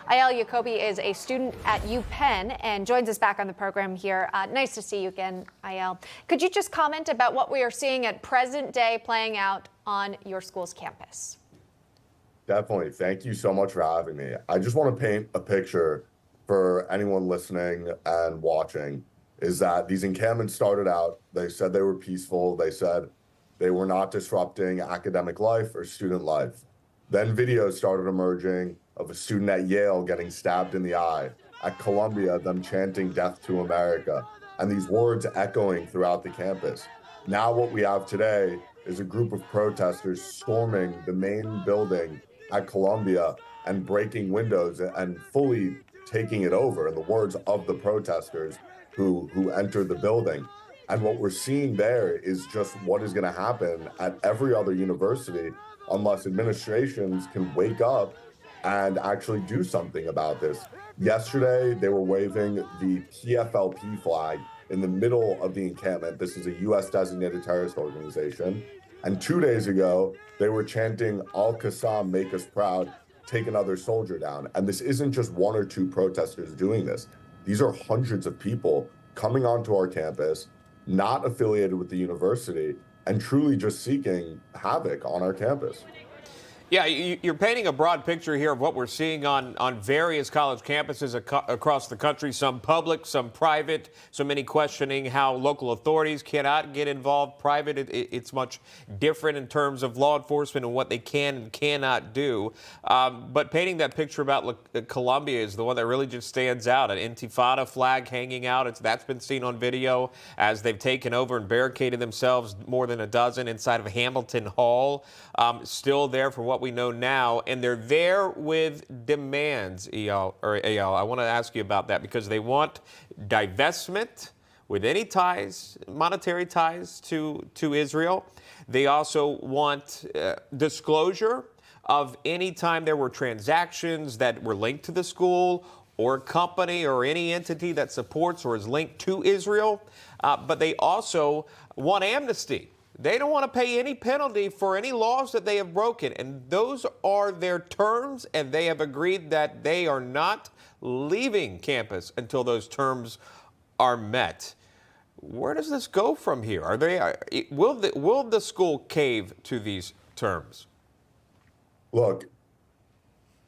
Eyal Yakoby is a student at UPenn and joins us back on the program here. Nice to see you again, Eyal. Could you just comment about what we are seeing at present day playing out on your school's campus? Definitely. Thank you so much for having me. I just want to paint a picture for anyone listening and watching, is that these encampments started out, they said they were peaceful. They said they were not disrupting academic life or student life. Then videos started emerging of a student at Yale getting stabbed in the eye, at Columbia, them chanting "Death to America," and these words echoing throughout the campus. Now what we have today is a group of protesters storming the main building at Columbia and breaking windows and fully taking it over, in the words of the protesters who entered the building. And what we're seeing there is just what is going to happen at every other university unless administrations can wake up and actually do something about this. Yesterday, they were waving the PFLP flag in the middle of the encampment. This is a U.S. designated terrorist organization. And 2 days ago, they were chanting "Al-Qassam, make us proud, take another soldier down." And this isn't just one or two protesters doing this. These are hundreds of people coming onto our campus, not affiliated with the university, and truly just seeking havoc on our campus. Yeah, you're painting a broad picture here of what we're seeing on various college campuses across the country, some public, some private, so many questioning how local authorities cannot get involved. Private, it's much different in terms of law enforcement and what they can and cannot do. But painting that picture about Columbia is the one that really just stands out. An Intifada flag hanging out. That's been seen on video as they've taken over and barricaded themselves, more than a dozen, inside of Hamilton Hall. Still there for what we know now, and they're there with demands, Eyal. I want to ask you about that because they want divestment with any ties, monetary ties to Israel. They also want disclosure of any time there were transactions that were linked to the school or a company or any entity that supports or is linked to Israel. But they also want amnesty. They don't want to pay any penalty for any laws that they have broken. And those are their terms, and they have agreed that they are not leaving campus until those terms are met. Where does this go from here? Will the school cave to these terms? Look,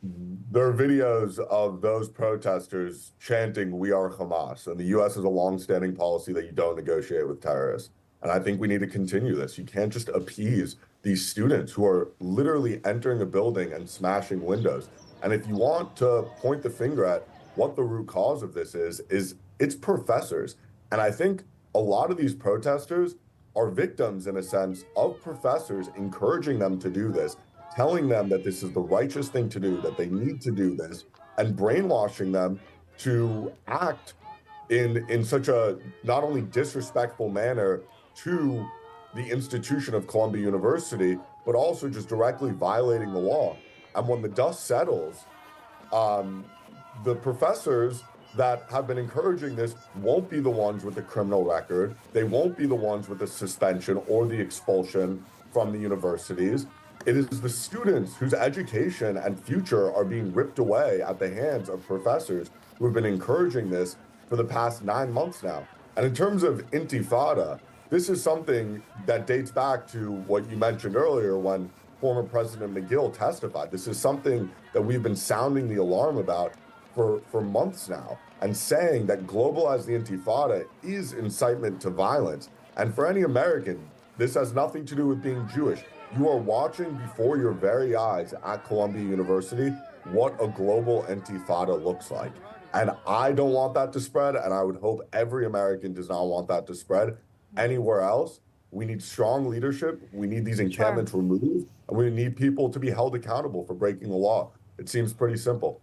there are videos of those protesters chanting "We are Hamas," and the U.S. has a longstanding policy that you don't negotiate with terrorists. And I think we need to continue this. You can't just appease these students who are literally entering a building and smashing windows. And if you want to point the finger at what the root cause of this is it's professors. And I think a lot of these protesters are victims, in a sense, of professors encouraging them to do this, telling them that this is the righteous thing to do, that they need to do this, and brainwashing them to act in such a not only disrespectful manner to the institution of Columbia University, but also just directly violating the law. And when the dust settles, the professors that have been encouraging this won't be the ones with the criminal record. They won't be the ones with the suspension or the expulsion from the universities. It is the students whose education and future are being ripped away at the hands of professors who have been encouraging this for the past 9 months now. And in terms of Intifada, this is something that dates back to what you mentioned earlier when former President McGill testified. This is something that we've been sounding the alarm about for months now, and saying that globalize the Intifada is incitement to violence. And for any American, this has nothing to do with being Jewish. You are watching before your very eyes at Columbia University what a global Intifada looks like. And I don't want that to spread, and I would hope every American does not want that to spread anywhere else. We need strong leadership. We need these encampments removed, and we need people to be held accountable for breaking the law. It seems pretty simple.